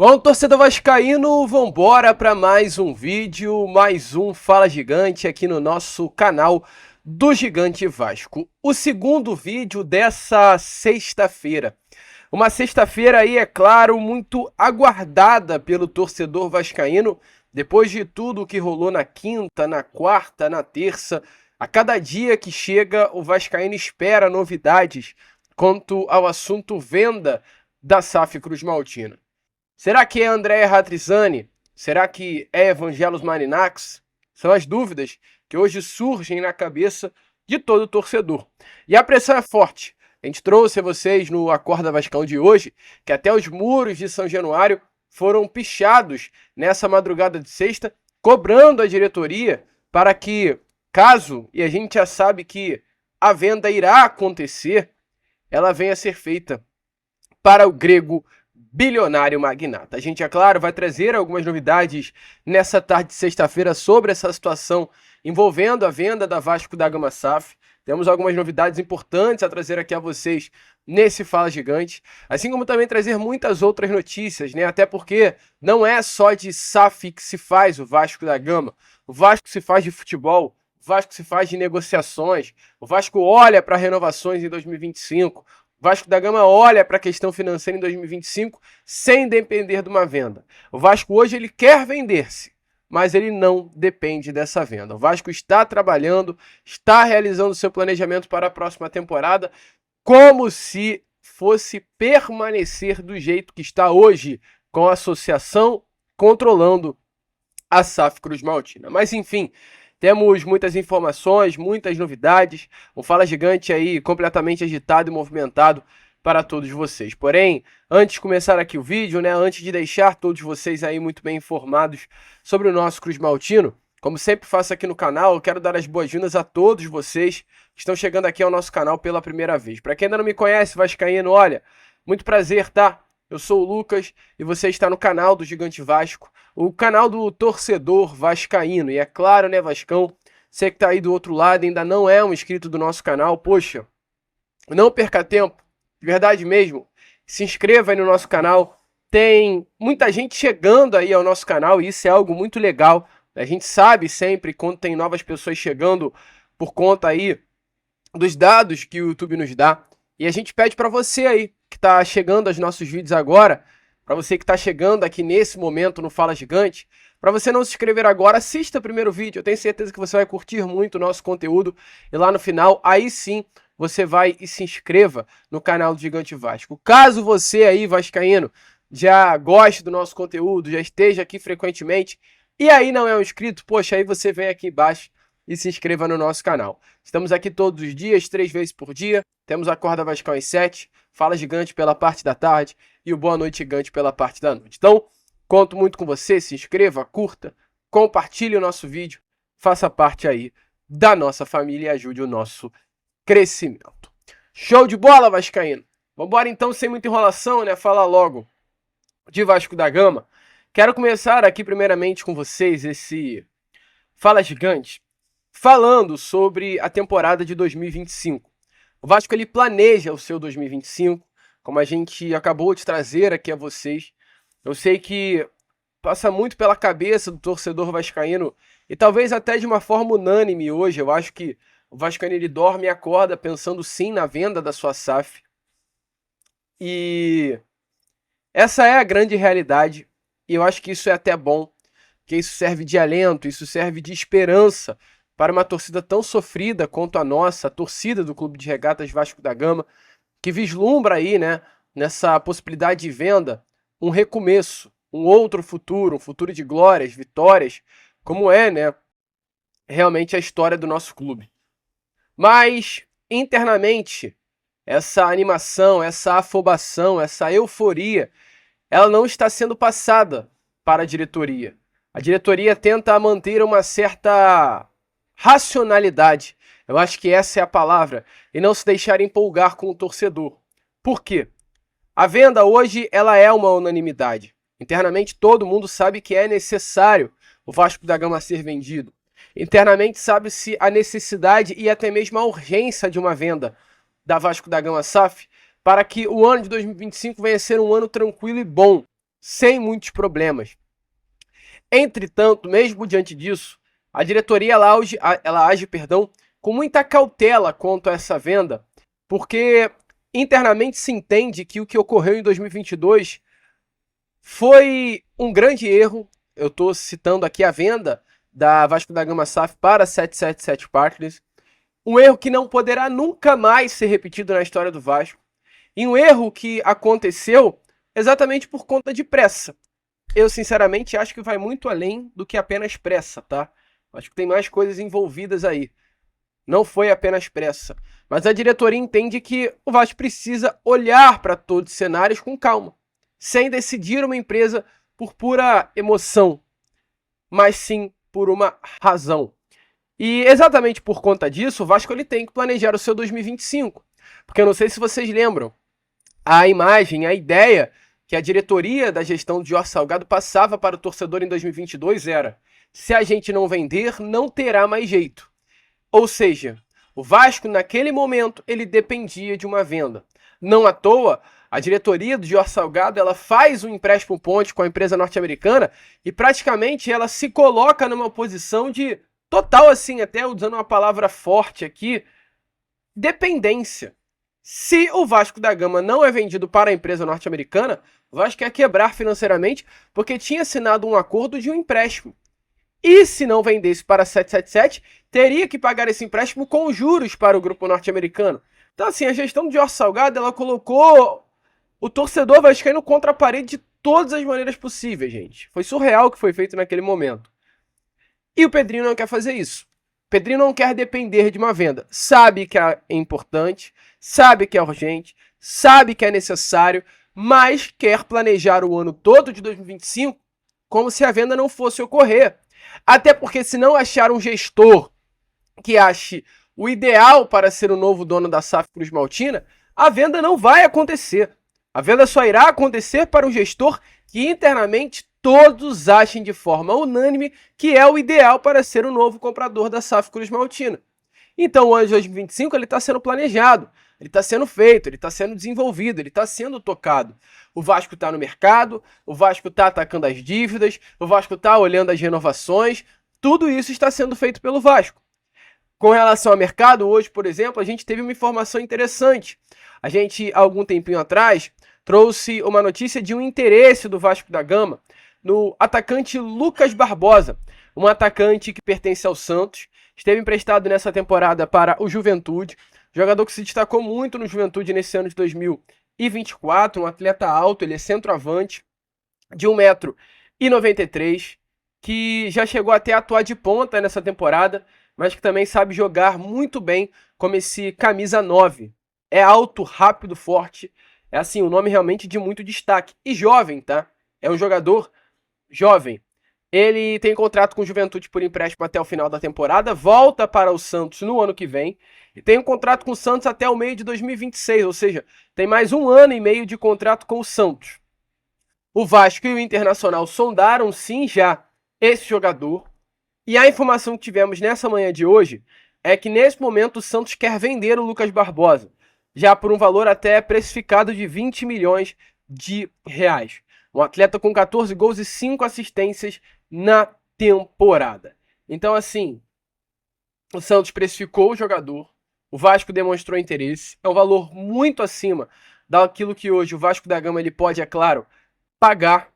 Bom, torcedor vascaíno, vambora para mais um vídeo, mais um Fala Gigante aqui no nosso canal do Gigante Vasco. O segundo vídeo dessa sexta-feira. Uma sexta-feira aí, é claro, muito aguardada pelo torcedor vascaíno, depois de tudo que rolou na quinta, na quarta, na terça. A cada dia que chega, o vascaíno espera novidades quanto ao assunto venda da SAF Cruz Maltina. Será que é Andrea Ratrizani? Será que é Evangelos Marinax? São as dúvidas que hoje surgem na cabeça de todo torcedor. E a pressão é forte. A gente trouxe a vocês no Acorda Vascão de hoje que até os muros de São Januário foram pichados nessa madrugada de sexta, cobrando a diretoria para que, caso, e a gente já sabe que a venda irá acontecer, ela venha a ser feita para o grego bilionário magnata. A gente, é claro, vai trazer algumas novidades nessa tarde de sexta-feira sobre essa situação envolvendo a venda da Vasco da Gama SAF. Temos algumas novidades importantes a trazer aqui a vocês nesse Fala Gigante, assim como também trazer muitas outras notícias, né? Até porque não é só de SAF que se faz o Vasco da Gama. O Vasco se faz de futebol, o Vasco se faz de negociações, o Vasco olha para renovações em 2025, o Vasco da Gama olha para a questão financeira em 2025 sem depender de uma venda. O Vasco hoje ele quer vender-se, mas ele não depende dessa venda. O Vasco está trabalhando, está realizando seu planejamento para a próxima temporada, como se fosse permanecer do jeito que está hoje, com a associação controlando a SAF Cruz Maltina. Mas enfim, temos muitas informações, muitas novidades, um Fala Gigante aí completamente agitado e movimentado para todos vocês. Porém, antes de começar aqui o vídeo, né, antes de deixar todos vocês aí muito bem informados sobre o nosso Cruz Maltino, como sempre faço aqui no canal, eu quero dar as boas-vindas a todos vocês que estão chegando aqui ao nosso canal pela primeira vez. Para quem ainda não me conhece, vascaíno, olha, muito prazer, tá? Eu sou o Lucas e você está no canal do Gigante Vasco, o canal do torcedor vascaíno. E é claro, né, Vascão, você que está aí do outro lado e ainda não é um inscrito do nosso canal, poxa, não perca tempo, de verdade mesmo, se inscreva aí no nosso canal. Tem muita gente chegando aí ao nosso canal e isso é algo muito legal. A gente sabe sempre quando tem novas pessoas chegando por conta aí dos dados que o YouTube nos dá. E a gente pede para você aí, que está chegando aos nossos vídeos agora, para você que está chegando aqui nesse momento no Fala Gigante, para você não se inscrever agora, assista o primeiro vídeo, eu tenho certeza que você vai curtir muito o nosso conteúdo, e lá no final, aí sim, você vai e se inscreva no canal do Gigante Vasco. Caso você aí, vascaíno, já goste do nosso conteúdo, já esteja aqui frequentemente, e aí não é um inscrito, poxa, aí você vem aqui embaixo e se inscreva no nosso canal. Estamos aqui todos os dias, 3 vezes por dia, temos Acorda Vascão às 7, Fala Gigante pela parte da tarde e o Boa Noite Gigante pela parte da noite. Então, conto muito com você, se inscreva, curta, compartilhe o nosso vídeo, faça parte aí da nossa família e ajude o nosso crescimento. Show de bola, vascaíno! Vambora então, sem muita enrolação, né? Falar logo de Vasco da Gama. Quero começar aqui primeiramente com vocês esse Fala Gigante, falando sobre a temporada de 2025. O Vasco ele planeja o seu 2025, como a gente acabou de trazer aqui a vocês. Eu sei que passa muito pela cabeça do torcedor vascaíno e talvez até de uma forma unânime hoje. Eu acho que o vascaíno ele dorme e acorda pensando sim na venda da sua SAF. E essa é a grande realidade e eu acho que isso é até bom, que isso serve de alento, isso serve de esperança para uma torcida tão sofrida quanto a nossa, a torcida do Clube de Regatas Vasco da Gama, que vislumbra aí, né, nessa possibilidade de venda, um recomeço, um outro futuro, um futuro de glórias, vitórias, como é, né, realmente a história do nosso clube. Mas, internamente, essa animação, essa afobação, essa euforia, ela não está sendo passada para a diretoria. A diretoria tenta manter uma certa racionalidade, eu acho que essa é a palavra, e não se deixar empolgar com o torcedor. Por quê? A venda hoje ela é uma unanimidade. Internamente todo mundo sabe que é necessário o Vasco da Gama ser vendido. Internamente sabe-se a necessidade e até mesmo a urgência de uma venda da Vasco da Gama SAF para que o ano de 2025 venha a ser um ano tranquilo e bom. sem muitos problemas. Entretanto, mesmo diante disso, a diretoria ela age, com muita cautela quanto a essa venda, porque internamente se entende que o que ocorreu em 2022 foi um grande erro. Eu estou citando aqui a venda da Vasco da Gama SAF para 777 Partners. Um erro que não poderá nunca mais ser repetido na história do Vasco. E um erro que aconteceu exatamente por conta de pressa. Eu, sinceramente, acho que vai muito além do que apenas pressa, tá? Acho que tem mais coisas envolvidas aí. Não foi apenas pressa. Mas a diretoria entende que o Vasco precisa olhar para todos os cenários com calma, sem decidir uma empresa por pura emoção, mas sim por uma razão. E exatamente por conta disso, o Vasco ele tem que planejar o seu 2025. Porque eu não sei se vocês lembram, a imagem, a ideia que a diretoria da gestão de Jorge Salgado passava para o torcedor em 2022 era: se a gente não vender, não terá mais jeito. Ou seja, o Vasco naquele momento ele dependia de uma venda. Não à toa, a diretoria do Jorge Salgado ela faz um empréstimo ponte com a empresa norte-americana e praticamente ela se coloca numa posição de total, assim, até usando uma palavra forte aqui, dependência. Se o Vasco da Gama não é vendido para a empresa norte-americana, o Vasco quer quebrar financeiramente porque tinha assinado um acordo de um empréstimo. E se não vendesse para 777, teria que pagar esse empréstimo com juros para o grupo norte-americano. Então, assim, a gestão de Jorge Salgado, ela colocou o torcedor vascaíno contra a parede de todas as maneiras possíveis, gente. Foi surreal o que foi feito naquele momento. E o Pedrinho não quer fazer isso. O Pedrinho não quer depender de uma venda. Sabe que é importante, sabe que é urgente, sabe que é necessário, mas quer planejar o ano todo de 2025 como se a venda não fosse ocorrer. Até porque se não achar um gestor que ache o ideal para ser o novo dono da SAF Cruz Maltina, a venda não vai acontecer. A venda só irá acontecer para um gestor que internamente todos achem de forma unânime que é o ideal para ser o novo comprador da SAF Cruz Maltina. Então o ano de 2025 ele está sendo planejado, ele está sendo feito, ele está sendo desenvolvido, ele está sendo tocado. O Vasco está no mercado, o Vasco está atacando as dívidas, o Vasco está olhando as renovações, tudo isso está sendo feito pelo Vasco. Com relação ao mercado, hoje, por exemplo, a gente teve uma informação interessante. A gente, há algum tempinho atrás, trouxe uma notícia de um interesse do Vasco da Gama no atacante Lucas Barbosa, um atacante que pertence ao Santos, esteve emprestado nessa temporada para o Juventude, jogador que se destacou muito no Juventude nesse ano de 2024, um atleta alto, ele é centroavante, de 1,93 m, que já chegou até a atuar de ponta nessa temporada, mas que também sabe jogar muito bem como esse camisa 9. É alto, rápido, forte, é assim, um nome realmente de muito destaque. E jovem, tá? É um jogador jovem. Ele tem contrato com o Juventude por empréstimo até o final da temporada, volta para o Santos no ano que vem, e tem um contrato com o Santos até o meio de 2026, ou seja, tem mais 1 ano e meio de contrato com o Santos. O Vasco e o Internacional sondaram sim já esse jogador, e a informação que tivemos nessa manhã de hoje é que nesse momento o Santos quer vender o Lucas Barbosa, já por um valor até precificado de 20 milhões de reais. Um atleta com 14 gols e 5 assistências na temporada. Então, assim, o Santos precificou o jogador, o Vasco demonstrou interesse, é um valor muito acima daquilo que hoje o Vasco da Gama ele pode, é claro, pagar,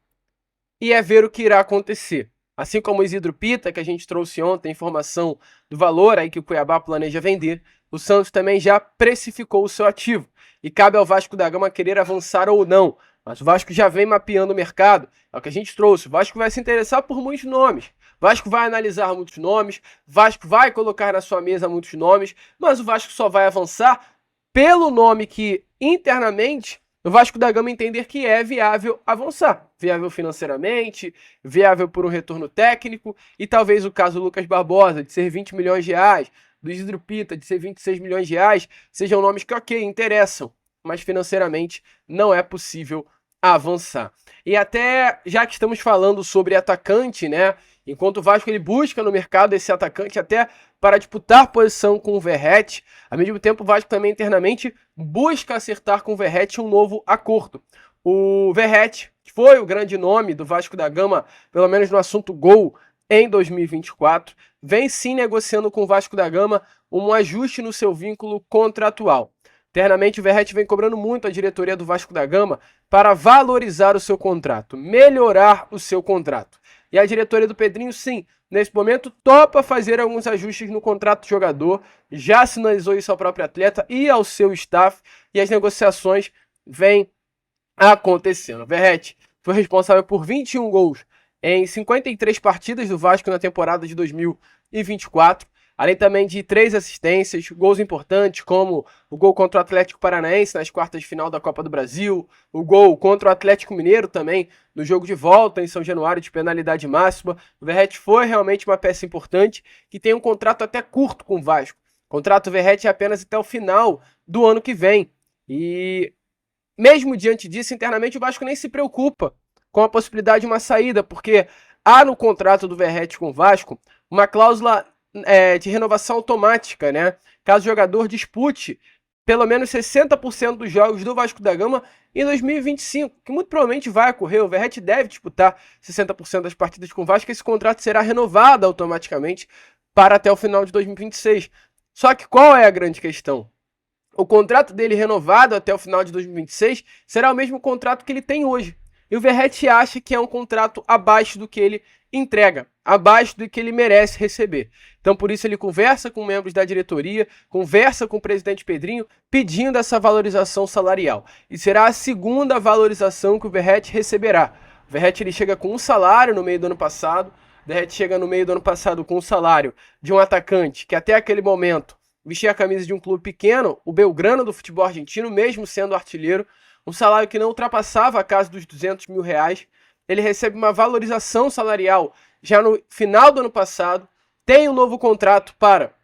e é ver o que irá acontecer. Assim como o Isidro Pita, que a gente trouxe ontem, informação do valor aí que o Cuiabá planeja vender, o Santos também já precificou o seu ativo. E cabe ao Vasco da Gama querer avançar ou não. Mas o Vasco já vem mapeando o mercado, é o que a gente trouxe. O Vasco vai se interessar por muitos nomes. O Vasco vai analisar muitos nomes, o Vasco vai colocar na sua mesa muitos nomes, mas o Vasco só vai avançar pelo nome que internamente o Vasco da Gama entender que é viável avançar. Viável financeiramente, viável por um retorno técnico, e talvez o caso do Lucas Barbosa, de ser 20 milhões de reais, do Isidro Pita, de ser 26 milhões de reais, sejam nomes que, ok, interessam, mas financeiramente não é possível avançar. E até, já que estamos falando sobre atacante, né, enquanto o Vasco ele busca no mercado esse atacante até para disputar posição com o Verratti, ao mesmo tempo o Vasco também internamente busca acertar com o Verratti um novo acordo. O Verratti, que foi o grande nome do Vasco da Gama, pelo menos no assunto gol, em 2024, vem sim negociando com o Vasco da Gama um ajuste no seu vínculo contratual. Internamente, o Verratti vem cobrando muito a diretoria do Vasco da Gama para valorizar o seu contrato, melhorar o seu contrato. E a diretoria do Pedrinho, sim, nesse momento, topa fazer alguns ajustes no contrato do jogador, já sinalizou isso ao próprio atleta e ao seu staff, e as negociações vêm acontecendo. O Verratti foi responsável por 21 gols em 53 partidas do Vasco na temporada de 2024, além também de 3 assistências, gols importantes como o gol contra o Atlético Paranaense nas quartas de final da Copa do Brasil, o gol contra o Atlético Mineiro também no jogo de volta em São Januário de penalidade máxima. O Verratti foi realmente uma peça importante que tem um contrato até curto com o Vasco. O contrato Verratti é apenas até o final do ano que vem. E mesmo diante disso, internamente o Vasco nem se preocupa com a possibilidade de uma saída, porque há no contrato do Verratti com o Vasco uma cláusula de renovação automática, né? Caso o jogador dispute pelo menos 60% dos jogos do Vasco da Gama em 2025, que muito provavelmente vai ocorrer. O Verratti deve disputar 60% das partidas com o Vasco, esse contrato será renovado automaticamente para até o final de 2026. Só que qual é a grande questão? O contrato dele renovado até o final de 2026 será o mesmo contrato que ele tem hoje. E o Verratti acha que é um contrato abaixo do que ele entrega, abaixo do que ele merece receber. Então, por isso, ele conversa com membros da diretoria, conversa com o presidente Pedrinho, pedindo essa valorização salarial. E será a segunda valorização que o Verratti receberá. O Verratti ele chega com um salário no meio do ano passado, o Verratti chega no meio do ano passado com um salário de um atacante que até aquele momento vestia a camisa de um clube pequeno, o Belgrano do futebol argentino, mesmo sendo artilheiro, um salário que não ultrapassava a casa dos R$200 mil. Ele recebe uma valorização salarial já no final do ano passado, tem um novo contrato para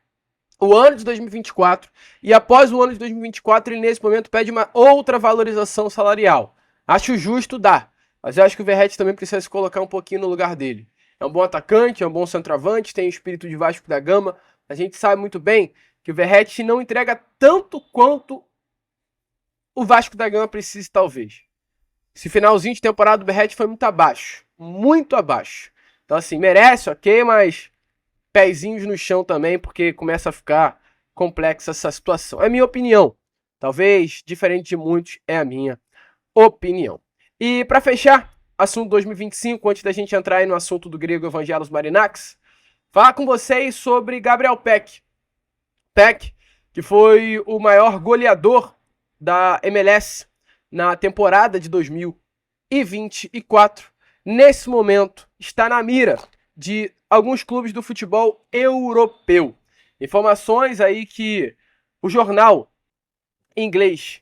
o ano de 2024 e após o ano de 2024 ele nesse momento pede uma outra valorização salarial. Acho justo, dá, mas eu acho que o Verratti também precisa se colocar um pouquinho no lugar dele. É um bom atacante, é um bom centroavante, tem o espírito de Vasco da Gama, a gente sabe muito bem que o Verratti não entrega tanto quanto o Vasco da Gama precisa, talvez. Esse finalzinho de temporada do Verratti foi muito abaixo. Muito abaixo. Então, assim, merece, ok, mas pezinhos no chão também, porque começa a ficar complexa essa situação. É a minha opinião. Talvez, diferente de muitos, é a minha opinião. E para fechar, assunto 2025, antes da gente entrar aí no assunto do grego Evangelos Marinakis, falar com vocês sobre Gabriel Pec. Pec, que foi o maior goleador da MLS na temporada de 2024, nesse momento está na mira de alguns clubes do futebol europeu. Informações aí que o jornal inglês,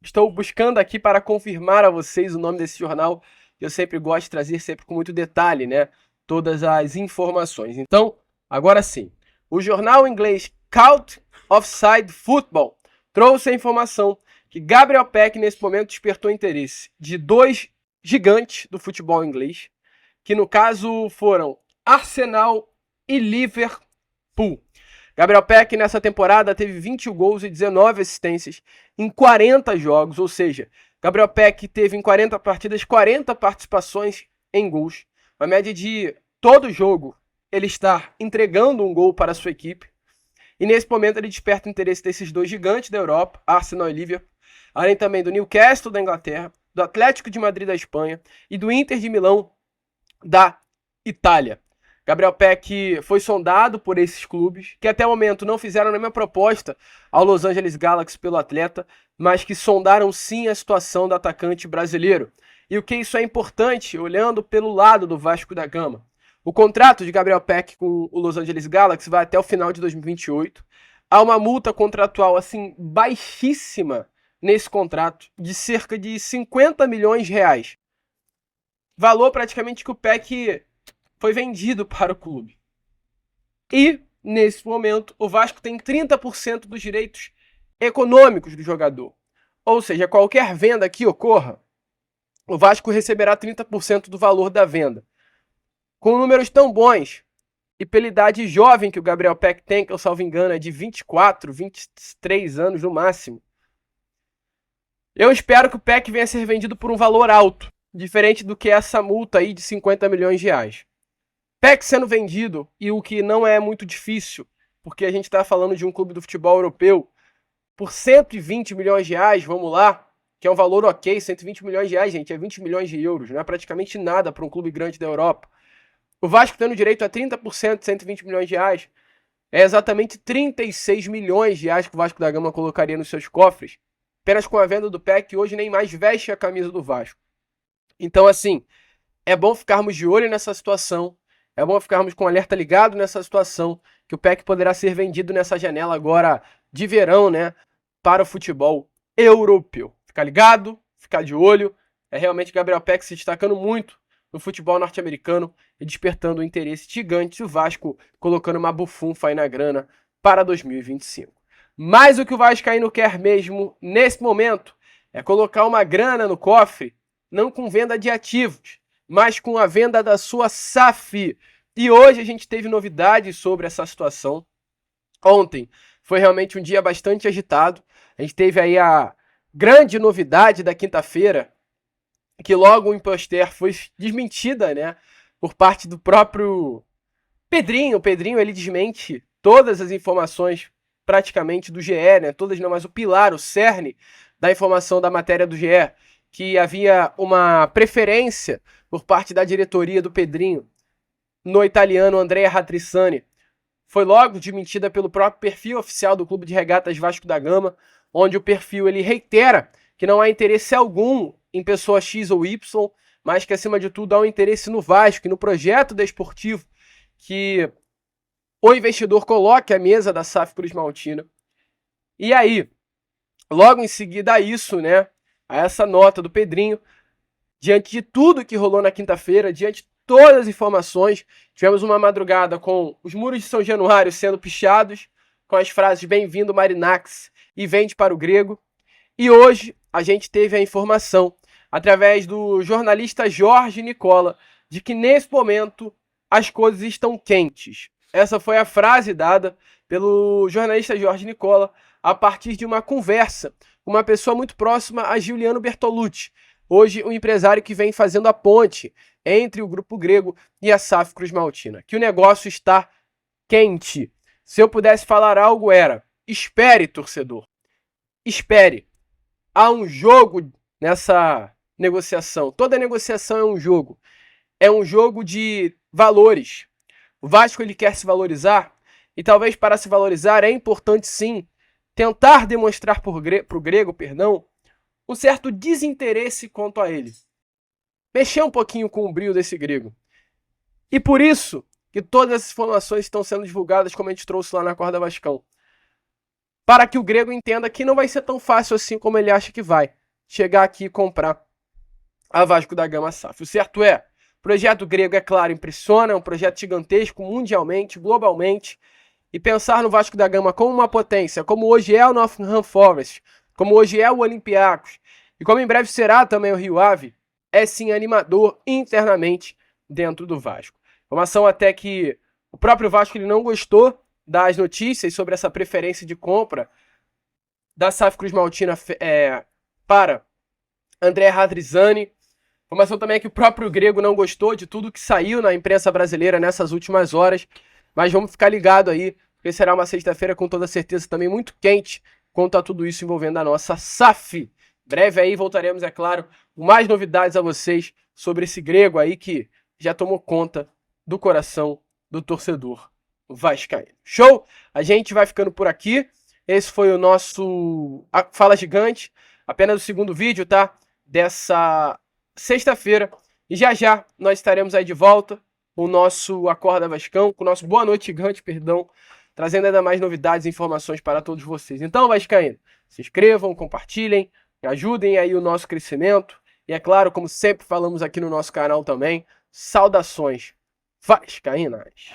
estou buscando aqui para confirmar a vocês o nome desse jornal, que eu sempre gosto de trazer sempre com muito detalhe, né? Todas as informações. Então, agora sim, o jornal inglês Cult Offside Football trouxe a informação que Gabriel Pec, nesse momento, despertou interesse de 2 gigantes do futebol inglês, que no caso foram Arsenal e Liverpool. Gabriel Pec, nessa temporada, teve 21 gols e 19 assistências em 40 jogos, ou seja, Gabriel Pec teve em 40 partidas 40 participações em gols, uma média de todo jogo ele estar entregando um gol para a sua equipe. E nesse momento ele desperta o interesse desses 2 gigantes da Europa, Arsenal e Liverpool, além também do Newcastle da Inglaterra, do Atlético de Madrid da Espanha e do Inter de Milão da Itália. Gabriel Pec foi sondado por esses clubes, que até o momento não fizeram nenhuma proposta ao Los Angeles Galaxy pelo atleta, mas que sondaram sim a situação do atacante brasileiro. E o que isso é importante, olhando pelo lado do Vasco da Gama. O contrato de Gabriel Pec com o Los Angeles Galaxy vai até o final de 2028. Há uma multa contratual assim baixíssima nesse contrato, de cerca de 50 milhões de reais. Valor praticamente que o Pec foi vendido para o clube. E, nesse momento, o Vasco tem 30% dos direitos econômicos do jogador. Ou seja, qualquer venda que ocorra, o Vasco receberá 30% do valor da venda. Com números tão bons, e pela idade jovem que o Gabriel Pec tem, que eu salvo engano é de 24, 23 anos no máximo, eu espero que o Pec venha a ser vendido por um valor alto. diferente do que essa multa aí de 50 milhões de reais. Peck sendo vendido, e o que não é muito difícil, porque a gente está falando de um clube do futebol europeu, por 120 milhões de reais, vamos lá, que é um valor ok, 120 milhões de reais, gente, é 20 milhões de euros, não é praticamente nada para um clube grande da Europa. O Vasco tendo direito a 30% de 120 milhões de reais, é exatamente 36 milhões de reais que o Vasco da Gama colocaria nos seus cofres, apenas com a venda do Peck, que hoje nem mais veste a camisa do Vasco. Então, assim, é bom ficarmos de olho nessa situação, é bom ficarmos com o alerta ligado nessa situação, que o Peck poderá ser vendido nessa janela agora de verão, né, para o futebol europeu. Ficar ligado, ficar de olho, é realmente Gabriel Peck se destacando muito no futebol norte-americano e despertando um interesse gigante, o Vasco colocando uma bufunfa aí na grana para 2025. Mas o que o Vascaíno quer mesmo, nesse momento, é colocar uma grana no cofre, não com venda de ativos, mas com a venda da sua SAF. E hoje a gente teve novidades sobre essa situação. Ontem foi realmente um dia bastante agitado. A gente teve aí a grande novidade da quinta-feira, que logo o impostor foi desmentida, né, por parte do próprio Pedrinho. O Pedrinho, ele desmente todas as informações praticamente do GE, né, todas não, mas o pilar, o cerne da informação da matéria do GE, que havia uma preferência por parte da diretoria do Pedrinho no italiano Andrea Ratrissani, foi logo desmentida pelo próprio perfil oficial do Clube de Regatas Vasco da Gama, onde o perfil ele reitera que não há interesse algum em pessoa X ou Y, mas que acima de tudo há um interesse no Vasco e no projeto desportivo que o investidor coloque à mesa da SAF Cruz-Maltina. E aí, logo em seguida a isso, né, a essa nota do Pedrinho, diante de tudo que rolou na quinta-feira, diante de todas as informações, tivemos uma madrugada com os muros de São Januário sendo pichados, com as frases "bem-vindo Marinax" e "vende para o grego". E hoje a gente teve a informação, através do jornalista Jorge Nicola, de que nesse momento as coisas estão quentes. Essa foi a frase dada pelo jornalista Jorge Nicola a partir de uma conversa com uma pessoa muito próxima a Giuliano Bertolucci, hoje o empresário que vem fazendo a ponte entre o Grupo Grego e a SAF Cruz-Maltina, que o negócio está quente. Se eu pudesse falar algo era: espere, torcedor, espere. Há um jogo nessa negociação. Toda negociação é um jogo de valores. O Vasco ele quer se valorizar, e talvez para se valorizar é importante sim tentar demonstrar para o grego, um certo desinteresse quanto a ele. Mexer um pouquinho com o brilho desse grego. E por isso que todas essas informações estão sendo divulgadas, como a gente trouxe lá na Corda Vascão. Para que o grego entenda que não vai ser tão fácil assim como ele acha que vai chegar aqui e comprar a Vasco da Gama SAF. O certo é, o projeto grego, é claro, impressiona, é um projeto gigantesco mundialmente, globalmente, e pensar no Vasco da Gama como uma potência, como hoje é o Nottingham Forest, como hoje é o Olympiacos, e como em breve será também o Rio Ave, é sim animador internamente dentro do Vasco. Informação até que o próprio Vasco ele não gostou das notícias sobre essa preferência de compra da SAF Cruz-Maltina para André Radrizzani. Informação também é que o próprio grego não gostou de tudo que saiu na imprensa brasileira nessas últimas horas, mas vamos ficar ligado aí, porque será uma sexta-feira com toda certeza também muito quente quanto a tudo isso envolvendo a nossa SAF. Breve aí voltaremos, é claro, com mais novidades a vocês sobre esse grego aí que já tomou conta do coração do torcedor vascaíno. Show? A gente vai ficando por aqui. Esse foi o nosso Fala Gigante, apenas o segundo vídeo, tá? Dessa sexta-feira. E já já nós estaremos aí de volta com o nosso Acorda Vascão, com o nosso Boa Noite Gigante, trazendo ainda mais novidades e informações para todos vocês. Então, vascaíno, se inscrevam, compartilhem, ajudem aí o nosso crescimento. E é claro, como sempre falamos aqui no nosso canal também, saudações vascaínas.